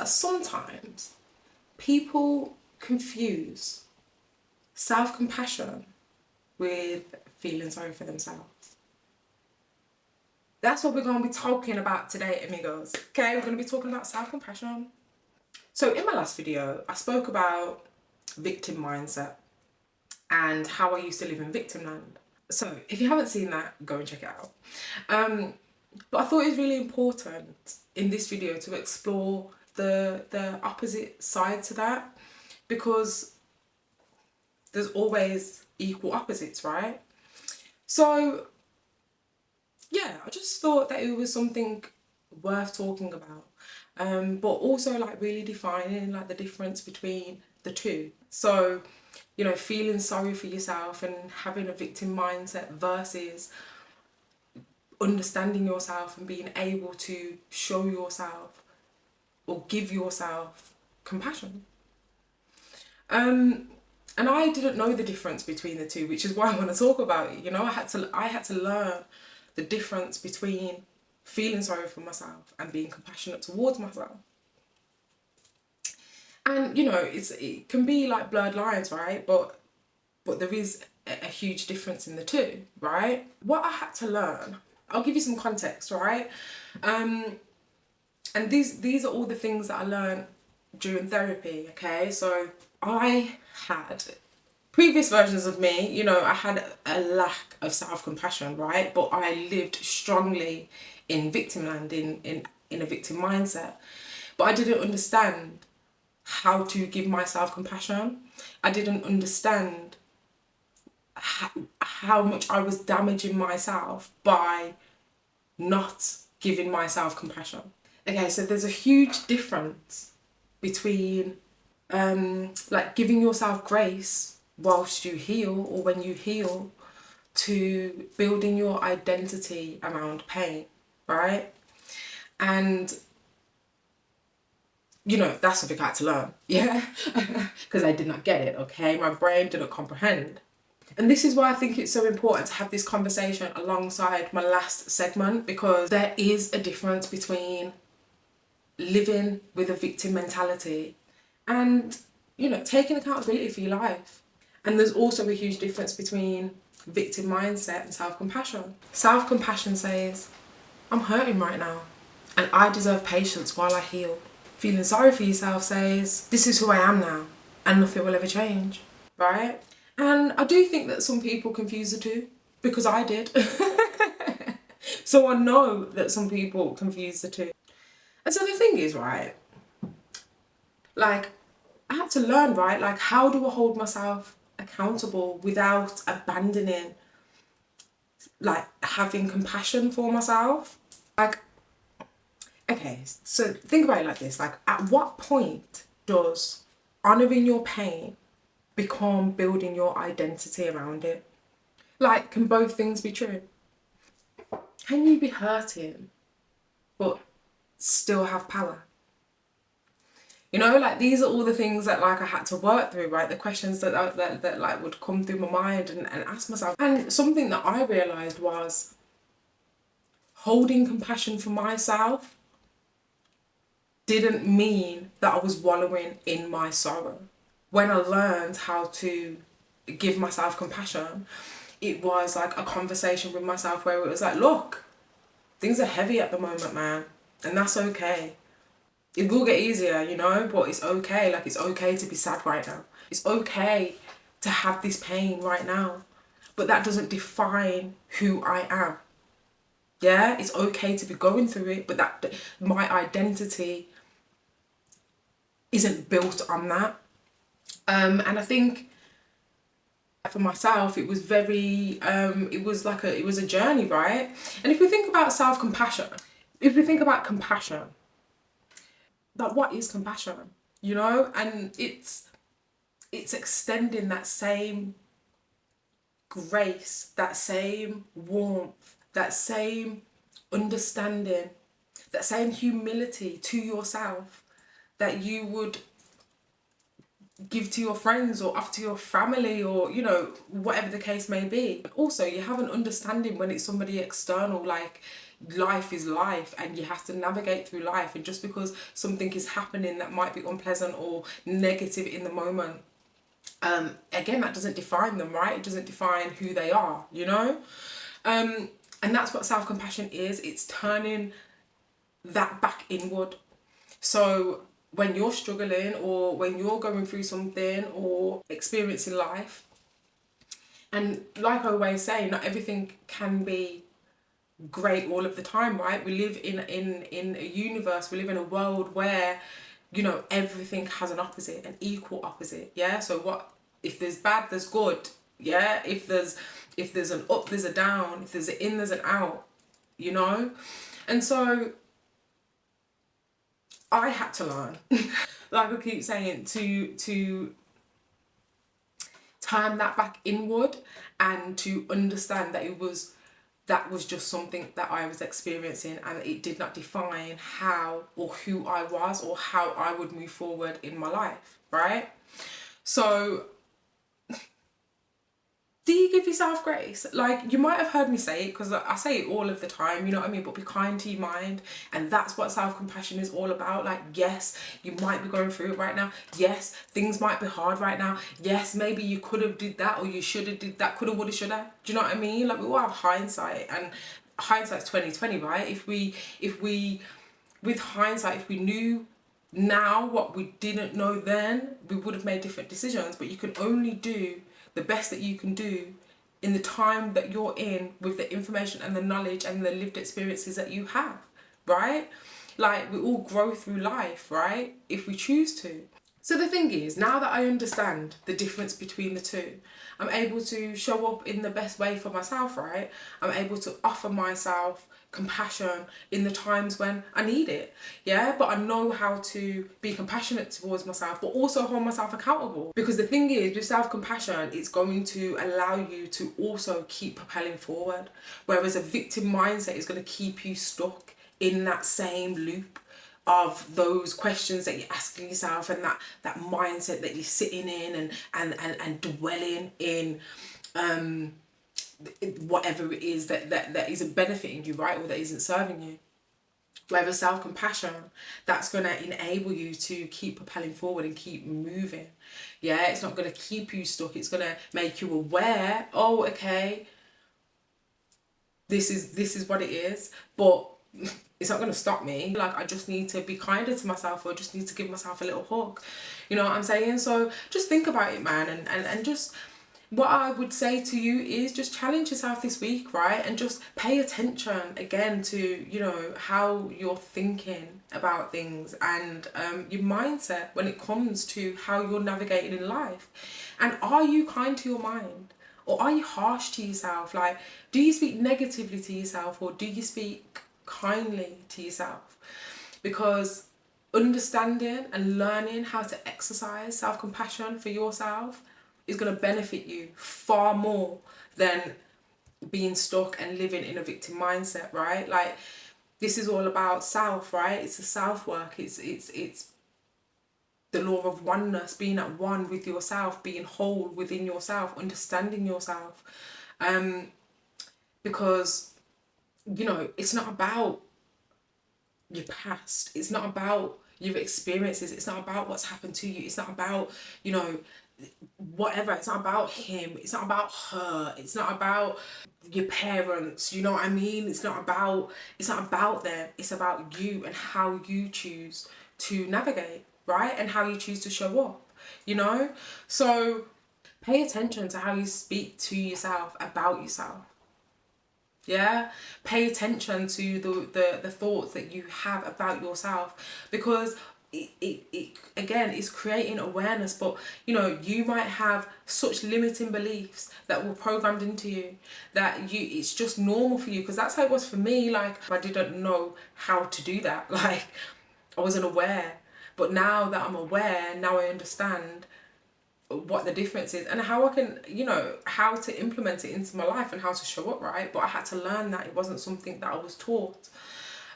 that sometimes people confuse self-compassion with feeling sorry for themselves. That's what we're going to be talking about today, amigos. Okay, we're going to be talking about self-compassion. So in my last video, I spoke about victim mindset and how I used to live in victimland. So if you haven't seen that, go and check it out. But I thought it was really important in this video to explore the opposite side to that, because there's always equal opposites, right? So yeah, I just thought that it was something worth talking about, but also like really defining like the difference between the two. So, you know, feeling sorry for yourself and having a victim mindset versus understanding yourself and being able to show yourself or give yourself compassion. And I didn't know the difference between the two, which is why I want to talk about it. You know, I had to learn the difference between feeling sorry for myself and being compassionate towards myself. And you know, it can be like blurred lines, right? But there is a huge difference in the two, right? What I had to learn, I'll give you some context, right? And these are all the things that I learned during therapy, okay? So I had previous versions of me, you know, I had a lack of self-compassion, right? But I lived strongly in victimland, in a victim mindset. But I didn't understand how to give myself compassion. I didn't understand how much I was damaging myself by not giving myself compassion. Okay, so there's a huge difference between like giving yourself grace whilst you heal, or when you heal, to building your identity around pain, right? And you know, that's something I had to learn, yeah, because I did not get it, okay? My brain didn't comprehend. And this is why I think it's so important to have this conversation alongside my last segment, because there is a difference between living with a victim mentality and, you know, taking accountability for your life. And there's also a huge difference between victim mindset and self-compassion. Self-compassion says, I'm hurting right now and I deserve patience while I heal. Feeling sorry for yourself says, this is who I am now and nothing will ever change, right? And I do think that some people confuse the two, because I did. So I know that some people confuse the two. And so the thing is, right, like, I had to learn, right, like, how do I hold myself accountable without abandoning, like, having compassion for myself? Like, okay, so think about it like this, like, at what point does honouring your pain become building your identity around it? Like, can both things be true? Can you be hurting but still have power? You know, like, these are all the things that like I had to work through, right? The questions that like would come through my mind and ask myself. And something that I realised was holding compassion for myself didn't mean that I was wallowing in my sorrow. When I learned how to give myself compassion, it was like a conversation with myself where it was like, look, things are heavy at the moment, man, and that's okay. It will get easier, you know, but it's okay. Like, it's okay to be sad right now. It's okay to have this pain right now, but that doesn't define who I am. Yeah, it's okay to be going through it, but that my identity isn't built on that. And I think for myself, it was very, it was a journey, right? And if we think about self-compassion, if we think about compassion, like, what is compassion? You know, and it's extending that same grace, that same warmth, that same understanding, that same humility to yourself that you would give to your friends or offer to your family, or, you know, whatever the case may be. Also, you have an understanding when it's somebody external, like, life is life, and you have to navigate through life. And just because something is happening that might be unpleasant or negative in the moment, again, that doesn't define them, right? It doesn't define who they are, you know? And that's what self-compassion is. It's turning that back inward. So when you're struggling, or when you're going through something or experiencing life, and like I always say, not everything can be great all of the time, right? We live in a universe, we live in a world where, you know, everything has an opposite, an equal opposite. Yeah, so what if there's bad, there's good. Yeah, if there's an up, there's a down. If there's an in, there's an out, you know. And so I had to learn like I keep saying, to turn that back inward, and to understand that was just something that I was experiencing, and it did not define how or who I was or how I would move forward in my life, right? So do you give yourself grace? Like, you might have heard me say it, because I say it all of the time, you know what I mean? But be kind to your mind. And that's what self-compassion is all about. Like, yes, you might be going through it right now. Yes, things might be hard right now. Yes, maybe you could have did that, or you should have did that, could have, would have, should have. Do you know what I mean? Like, we all have hindsight, and hindsight's 20/20, right? If we, with hindsight, if we knew now what we didn't know then, we would have made different decisions. But you can only do the best that you can do in the time that you're in, with the information and the knowledge and the lived experiences that you have, right? Like, we all grow through life, right? If we choose to. So the thing is, now that I understand the difference between the two, I'm able to show up in the best way for myself, right? I'm able to offer myself compassion in the times when I need it, yeah? But I know how to be compassionate towards myself, but also hold myself accountable. Because the thing is, with self-compassion, it's going to allow you to also keep propelling forward. Whereas a victim mindset is going to keep you stuck in that same loop of those questions that you're asking yourself, and that mindset that you're sitting in and dwelling in, whatever it is that isn't benefiting you, right, or that isn't serving you. Whereas self-compassion, that's going to enable you to keep propelling forward and keep moving. Yeah, it's not going to keep you stuck. It's going to make you aware, oh, okay, this is what it is, but it's not going to stop me. Like, I just need to be kinder to myself, or just need to give myself a little hug. You know what I'm saying? So just think about it, man, and just, what I would say to you is just challenge yourself this week, right? And just pay attention again to, you know, how you're thinking about things, and your mindset when it comes to how you're navigating in life. And are you kind to your mind? Or are you harsh to yourself? Like, do you speak negatively to yourself, or do you speak kindly to yourself? Because understanding and learning how to exercise self-compassion for yourself is going to benefit you far more than being stuck and living in a victim mindset, right? Like, this is all about self, right? It's a self work. It's the law of oneness, being at one with yourself, being whole within yourself, understanding yourself. Because, you know, it's not about your past. It's not about your experiences. It's not about what's happened to you. It's not about, you know, whatever. It's not about him. It's not about her. It's not about your parents. You know what I mean? It's not about them. It's about you and how you choose to navigate, right? And how you choose to show up, you know? So pay attention to how you speak to yourself about yourself. Yeah, pay attention to the thoughts that you have about yourself, because it again is creating awareness. But you know, you might have such limiting beliefs that were programmed into you that it's just normal for you, because that's how it was for me. Like, I didn't know how to do that. Like, I wasn't aware. But now that I'm aware, now I understand what the difference is, and how I can, you know, how to implement it into my life and how to show up, right? But I had to learn that. It wasn't something that I was taught.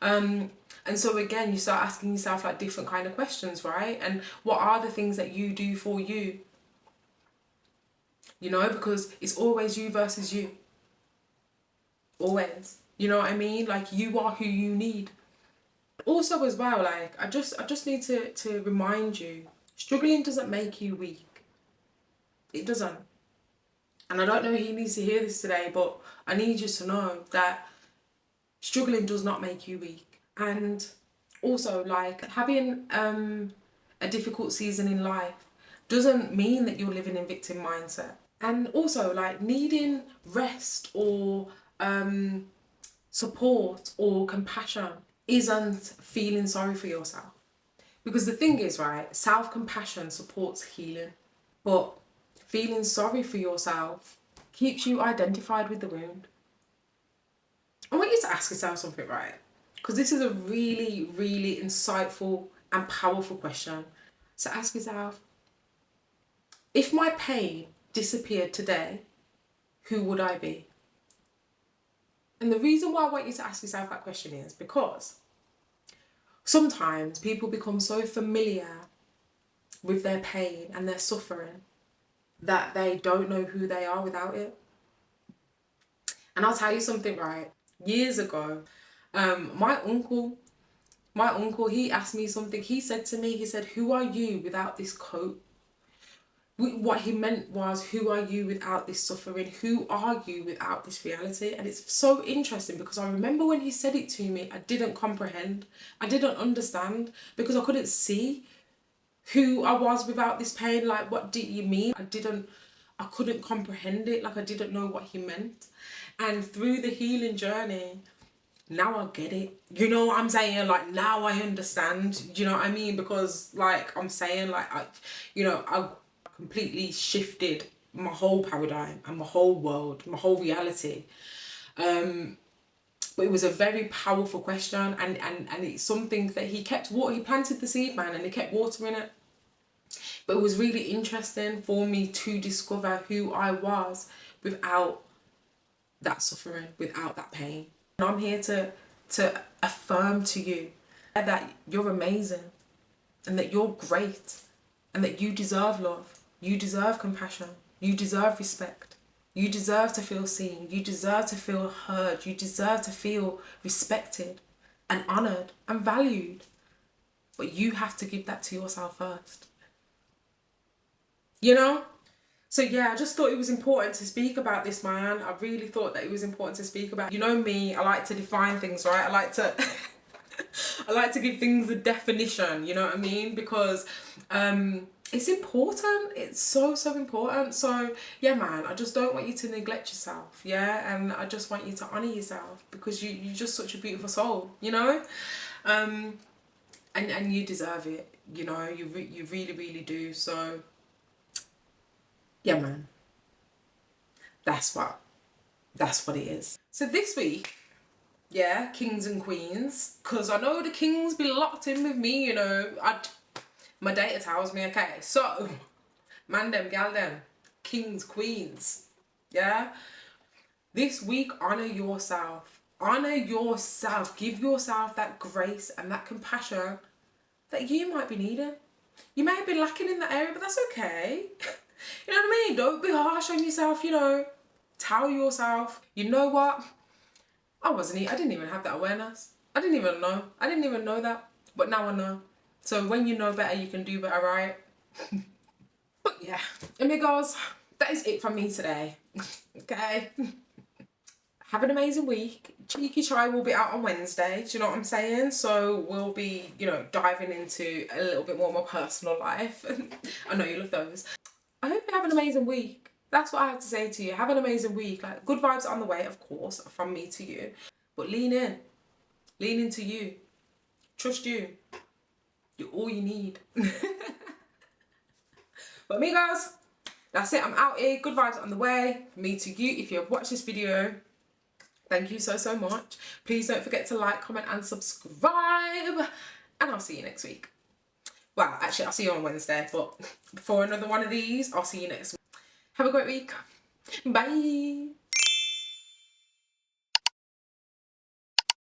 And so again, you start asking yourself like different kind of questions, right? And what are the things that you do for you? You know, because it's always you versus you. Always. You know what I mean? Like, you are who you need. Also as well, like, I just need to remind you, struggling doesn't make you weak. It doesn't. And I don't know who needs to hear this today, but I need you to know that struggling does not make you weak. And also, like, having a difficult season in life doesn't mean that you're living in victim mindset. And also, like, needing rest or support or compassion isn't feeling sorry for yourself. Because the thing is, right, self-compassion supports healing, but feeling sorry for yourself keeps you identified with the wound. I want you to ask yourself something, right? Because this is a really, really insightful and powerful question. So ask yourself, if my pain disappeared today, who would I be? And the reason why I want you to ask yourself that question is because sometimes people become so familiar with their pain and their suffering that they don't know who they are without it. And I'll tell you something, right? Years ago, my uncle, he asked me something. He said to me, he said, who are you without this coat? What he meant was, who are you without this suffering? Who are you without this reality? And it's so interesting because I remember when he said it to me, I didn't comprehend. I didn't understand because I couldn't see who I was without this pain. Like, what did you mean? I couldn't comprehend it. Like, I didn't know what he meant. And through the healing journey, now I get it. You know what I'm saying? Like, now I understand. Do you know what I mean? Because, like, I'm saying, like, I completely shifted my whole paradigm and my whole world, my whole reality. But it was a very powerful question, and it's something that he planted the seed, man, and he kept watering it. But it was really interesting for me to discover who I was without that suffering, without that pain. And I'm here to affirm to you that you're amazing and that you're great and that you deserve love. You deserve compassion. You deserve respect. You deserve to feel seen. You deserve to feel heard. You deserve to feel respected and honoured and valued. But you have to give that to yourself first. You know? So yeah, I just thought it was important to speak about this, man. I really thought that it was important to speak about. You know me, I like to define things, right? I like to I like to give things a definition, you know what I mean? Because it's important. It's so important. So yeah, man, I just don't want you to neglect yourself, yeah? And I just want you to honour yourself because you're just such a beautiful soul, you know? And you deserve it, you know? You really, really do. So yeah, man, that's what it is. So this week, yeah, kings and queens, because I know the kings be locked in with me, you know. My data tells me, okay, so man them, gal them, kings, queens, yeah. This week, honour yourself. Honour yourself. Give yourself that grace and that compassion that you might be needing. You may be lacking in that area, but that's okay. You know what I mean? Don't be harsh on yourself, you know. Tell yourself, you know what? I didn't even have that awareness. I didn't even know that. But now I know. So when you know better, you can do better, right? But yeah, amigos, that is it from me today. Okay? Have an amazing week. Cheeky Chai will be out on Wednesday, do you know what I'm saying? So we'll be, you know, diving into a little bit more of my personal life. I know you love those. I hope you have an amazing week. That's what I have to say to you. Have an amazing week. Like, good vibes on the way, of course, from me to you. But lean in. Lean into you. Trust you. You're all you need. But amigos, that's it. I'm out here. Good vibes on the way. Me to you. If you have watched this video, thank you so much. Please don't forget to like, comment and subscribe. And I'll see you next week. Well, actually, I'll see you on Wednesday. But for another one of these, I'll see you next week. Have a great week. Bye.